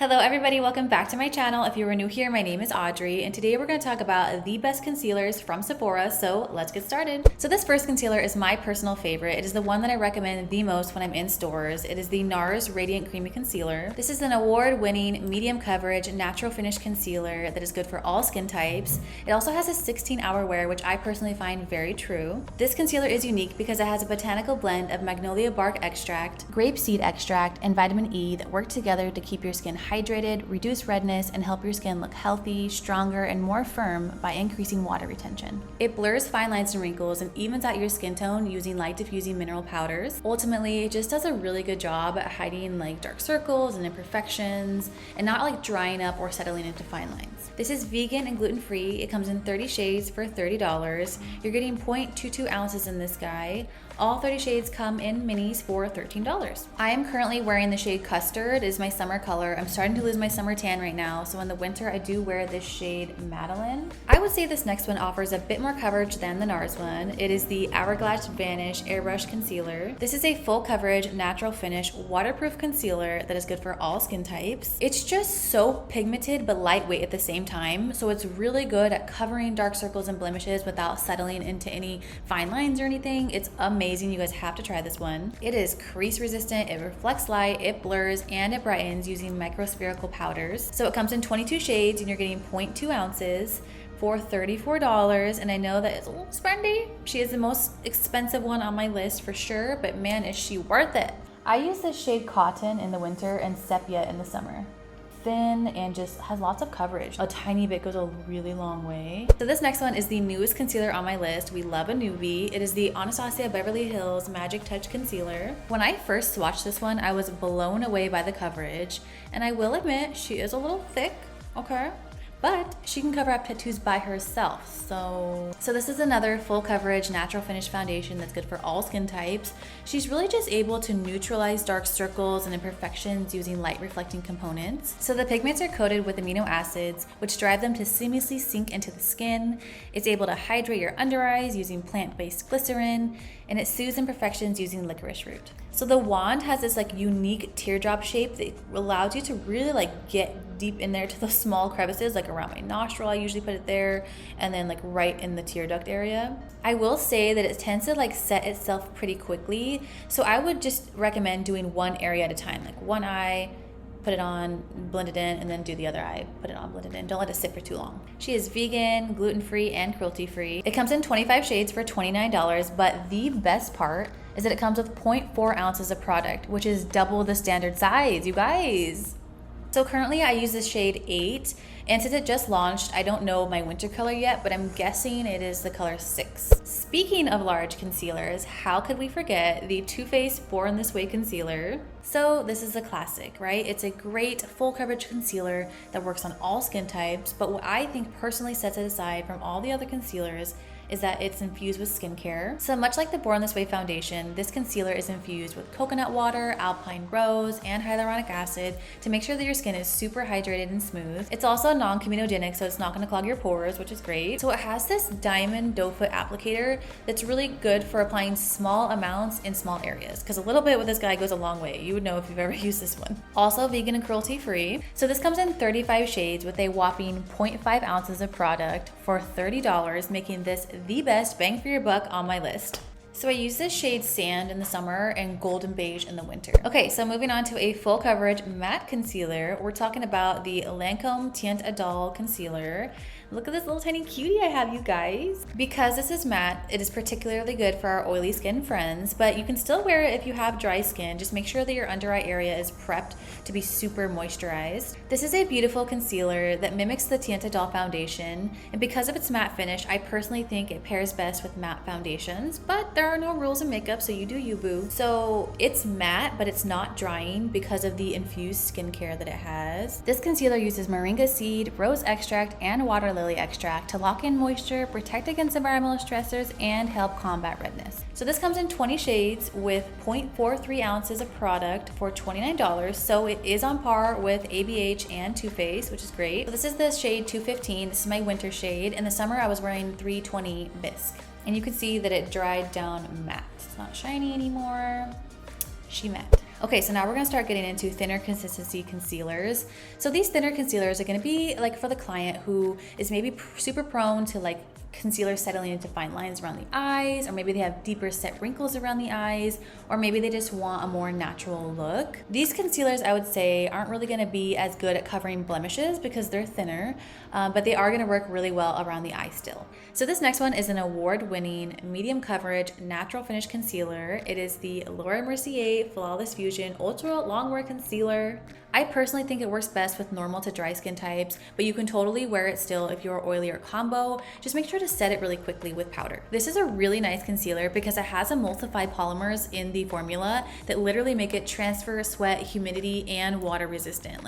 Hello everybody, welcome back to my channel. If you are new here, my name is aDRI, and today we're going to talk about the best concealers from Sephora, so let's get started. So this first concealer is my personal favorite. It is the one that I recommend the most when I'm in stores. It is the NARS Radiant Creamy Concealer. This is an award-winning, medium coverage, natural finish concealer that is good for all skin types. It also has a 16-hour wear, which I personally find very true. This concealer is unique because it has a botanical blend of magnolia bark extract, grape seed extract, and vitamin E that work together to keep your skin hydrated, reduce redness, and help your skin look healthy, stronger, and more firm by increasing water retention. It blurs fine lines and wrinkles and evens out your skin tone using light diffusing mineral powders. Ultimately, it just does a really good job at hiding like dark circles and imperfections and not like drying up or settling into fine lines. This is vegan and gluten-free. It comes in 30 shades for $30. You're getting 0.22 ounces in this guy. All 30 shades come in minis for $13. I am currently wearing the shade Custard. It is my summer color. I'm starting to lose my summer tan right now, so in the winter I do wear this shade Madeline. I would say this next one offers a bit more coverage than the NARS one. It is the Hourglass Vanish Airbrush Concealer. This is a full coverage, natural finish, waterproof concealer that is good for all skin types. It's just so pigmented but lightweight at the same time, so it's really good at covering dark circles and blemishes without settling into any fine lines or anything. It's amazing. You guys have to try this one. It is crease resistant, it reflects light, it blurs, and it brightens using microspherical powders. So it comes in 22 shades and you're getting 0.2 ounces for $34, and I know that it's a little spendy. She is the most expensive one on my list for sure, but man, is she worth it. I use this shade Cotton in the winter and Sepia in the summer. Thin and just has lots of coverage. A tiny bit goes a really long way. So this next one is the newest concealer on my list. We love a newbie. It is the Anastasia Beverly Hills Magic Touch Concealer. When I first swatched this one, I was blown away by the coverage, and I will admit she is a little thick, okay? But she can cover up tattoos by herself. So this is another full coverage natural finish foundation that's good for all skin types. She's really just able to neutralize dark circles and imperfections using light reflecting components. So the pigments are coated with amino acids, which drive them to seamlessly sink into the skin. It's able to hydrate your under eyes using plant-based glycerin, and it soothes imperfections using licorice root. So the wand has this like unique teardrop shape that allows you to really like get deep in there to those small crevices, like around my nostril. I usually put it there, and then like right in the tear duct area. I will say that it tends to like set itself pretty quickly, so I would just recommend doing one area at a time, like one eye, put it on, blend it in, and then do the other eye, put it on, blend it in. Don't let it sit for too long. She is vegan, gluten-free, and cruelty-free. It comes in 25 shades for $29, but the best part is that it comes with 0.4 ounces of product, which is double the standard size, you guys. So currently I use this shade 8, and since it just launched, I don't know my winter color yet, but I'm guessing it is the color 6. Speaking of large concealers, how could we forget the Too Faced Born This Way concealer? So this is a classic, right? It's a great full coverage concealer that works on all skin types, but what I think personally sets it aside from all the other concealers is that it's infused with skincare. So much like the Born This Way foundation, this concealer is infused with coconut water, alpine rose, and hyaluronic acid to make sure that your skin is super hydrated and smooth. It's also non-comedogenic, so it's not gonna clog your pores, which is great. So it has this diamond doe foot applicator that's really good for applying small amounts in small areas, because a little bit with this guy goes a long way. You would know if you've ever used this one. Also vegan and cruelty-free. So this comes in 35 shades with a whopping 0.5 ounces of product for $30, making this the best bang for your buck on my list. So I use this shade Sand in the summer and Golden Beige in the winter. Okay, so moving on to a full coverage matte concealer. We're talking about the Lancome Teint Idole Concealer. Look at this little tiny cutie I have, you guys. Because this is matte, it is particularly good for our oily skin friends, but you can still wear it if you have dry skin. Just make sure that your under eye area is prepped to be super moisturized. This is a beautiful concealer that mimics the Teint Idole foundation, and because of its matte finish, I personally think it pairs best with matte foundations, but there are no rules in makeup, so you do you, boo. So it's matte, but it's not drying because of the infused skincare that it has. This concealer uses moringa seed, rose extract, and water lily extract to lock in moisture, protect against environmental stressors, and help combat redness. So this comes in 20 shades with 0.43 ounces of product for $29, so it is on par with ABH and Too Faced, which is great. So this is the shade 215. This is my winter shade. In the summer, I was wearing 320 Bisque. And you can see that it dried down matte. It's not shiny anymore. She matte. Okay, so now we're gonna start getting into thinner consistency concealers. So these thinner concealers are gonna be like for the client who is maybe super prone to like concealer settling into fine lines around the eyes, or maybe they have deeper set wrinkles around the eyes, or maybe they just want a more natural look. These concealers, I would say, aren't really gonna be as good at covering blemishes because they're thinner, but they are gonna work really well around the eye still. So this next one is an award-winning medium coverage natural finish concealer. It is the Laura Mercier Flawless Fusion Ultra Longwear Concealer. I personally think it works best with normal to dry skin types, but you can totally wear it still if you're oily or combo. Just make sure to set it really quickly with powder. This is a really nice concealer because it has emulsified polymers in the formula that literally make it transfer, sweat, humidity, and water resistant.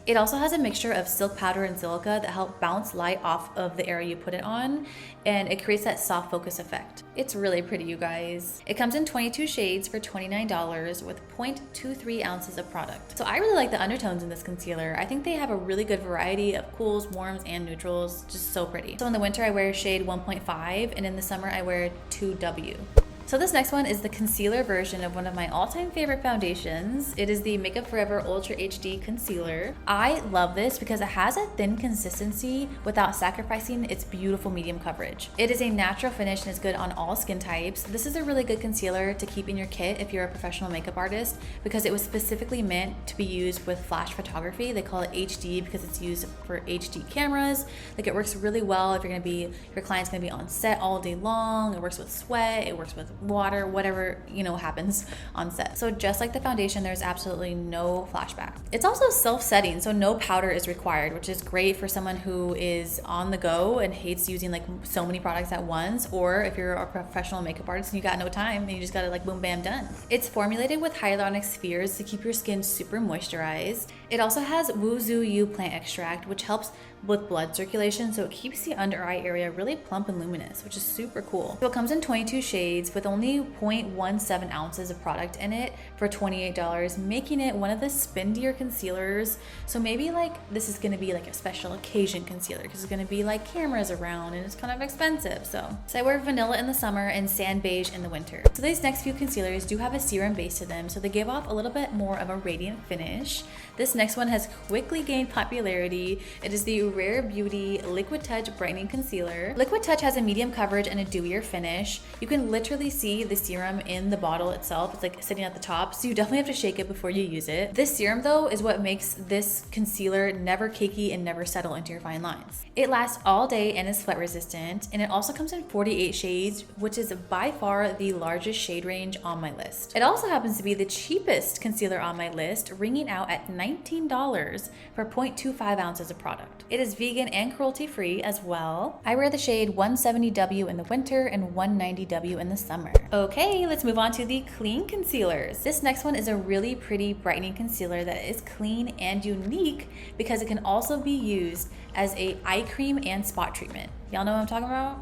It also has a mixture of silk powder and silica that help bounce light off of the area you put it on, and it creates that soft focus effect. It's really pretty, you guys. It comes in 22 shades for $29 with 0.23 ounces of product. So I really like the undertones in this concealer. I think they have a really good variety of cools, warms, and neutrals. Just so pretty. So in the winter, I wear shade 1.5, and in the summer, I wear 2W. So this next one is the concealer version of one of my all-time favorite foundations. It is the Makeup Forever Ultra HD Concealer. I love this because it has a thin consistency without sacrificing its beautiful medium coverage. It is a natural finish and is good on all skin types. This is a really good concealer to keep in your kit if you're a professional makeup artist because it was specifically meant to be used with flash photography. They call it HD because it's used for HD cameras. It works really well if your client's gonna be on set all day long. It works with sweat, it works with water, whatever happens on set. So just like the foundation, there's absolutely no flashback. It's also self-setting, so no powder is required, which is great for someone who is on the go and hates using so many products at once, or if you're a professional makeup artist and you got no time and you just gotta boom bam done. It's formulated with hyaluronic spheres to keep your skin super moisturized. It also has Wuzu Yu plant extract, which helps with blood circulation, so it keeps the under eye area really plump and luminous, which is super cool. So it comes in 22 shades with only 0.17 ounces of product in it for $28, making it one of the spendier concealers. So maybe this is gonna be a special occasion concealer because it's gonna be cameras around and it's kind of expensive. So I wear vanilla in the summer and sand beige in the winter. So these next few concealers do have a serum base to them, so they give off a little bit more of a radiant finish. This next one has quickly gained popularity. It is the Rare Beauty Liquid Touch Brightening Concealer. Liquid Touch has a medium coverage and a dewier finish. You can literally see the serum in the bottle itself. It's sitting at the top, so you definitely have to shake it before you use it. This serum though is what makes this concealer never cakey and never settle into your fine lines. It lasts all day and is sweat resistant, and it also comes in 48 shades, which is by far the largest shade range on my list. It also happens to be the cheapest concealer on my list, ringing out at $19 for 0.25 ounces of product. It is vegan and cruelty-free as well. I wear the shade 170W in the winter and 190W in the summer. Okay, let's move on to the clean concealers. This next one is a really pretty brightening concealer that is clean and unique because it can also be used as a eye cream and spot treatment. Y'all know what I'm talking about?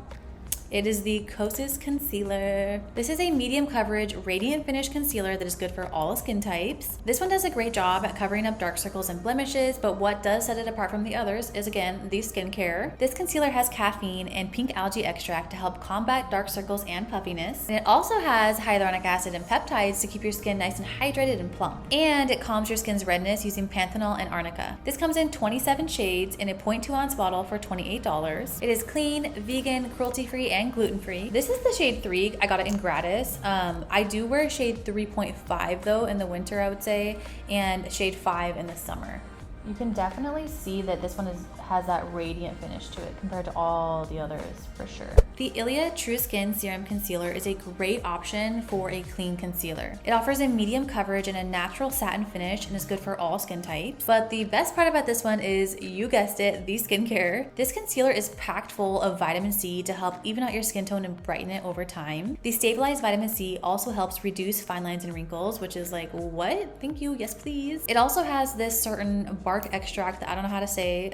It is the Kosas concealer. This is a medium coverage, radiant finish concealer that is good for all skin types. This one does a great job at covering up dark circles and blemishes, but what does set it apart from the others is, again, the skincare. This concealer has caffeine and pink algae extract to help combat dark circles and puffiness. And it also has hyaluronic acid and peptides to keep your skin nice and hydrated and plump. And it calms your skin's redness using panthenol and arnica. This comes in 27 shades in a 0.2 ounce bottle for $28. It is clean, vegan, cruelty-free, and gluten-free. This is the shade 3. I got it in gratis. I do wear shade 3.5 though in the winter, I would say, and shade 5 in the summer. You can definitely see that this one has that radiant finish to it compared to all the others, for sure. The Ilia True Skin Serum Concealer is a great option for a clean concealer. It offers a medium coverage and a natural satin finish and is good for all skin types. But the best part about this one is, you guessed it, the skincare. This concealer is packed full of vitamin C to help even out your skin tone and brighten it over time. The stabilized vitamin C also helps reduce fine lines and wrinkles, which is what? Thank you, yes please. It also has this certain bark extract that I don't know how to say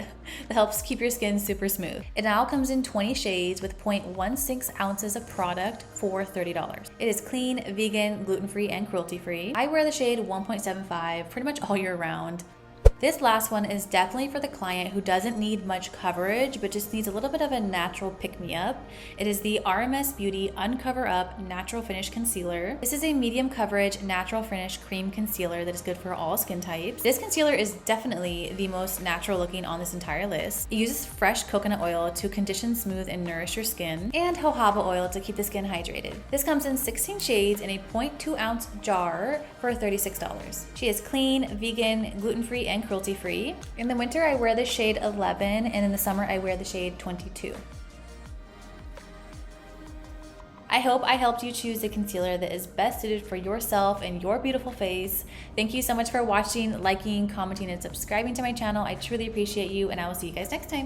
that helps keep your skin super smooth. It now comes in 20 shades with 0.16 ounces of product for $30. It is clean, vegan, gluten-free, and cruelty-free. I wear the shade 1.75 pretty much all year round. This last one is definitely for the client who doesn't need much coverage, but just needs a little bit of a natural pick-me-up. It is the RMS Beauty Uncover Up Natural Finish Concealer. This is a medium coverage, natural finish cream concealer that is good for all skin types. This concealer is definitely the most natural looking on this entire list. It uses fresh coconut oil to condition, smooth, and nourish your skin, and jojoba oil to keep the skin hydrated. This comes in 16 shades in a 0.2 ounce jar for $36. She is clean, vegan, gluten-free, and cruelty-free. In the winter, I wear the shade 11, and in the summer, I wear the shade 22. I hope I helped you choose the concealer that is best suited for yourself and your beautiful face. Thank you so much for watching, liking, commenting, and subscribing to my channel. I truly appreciate you, and I will see you guys next time.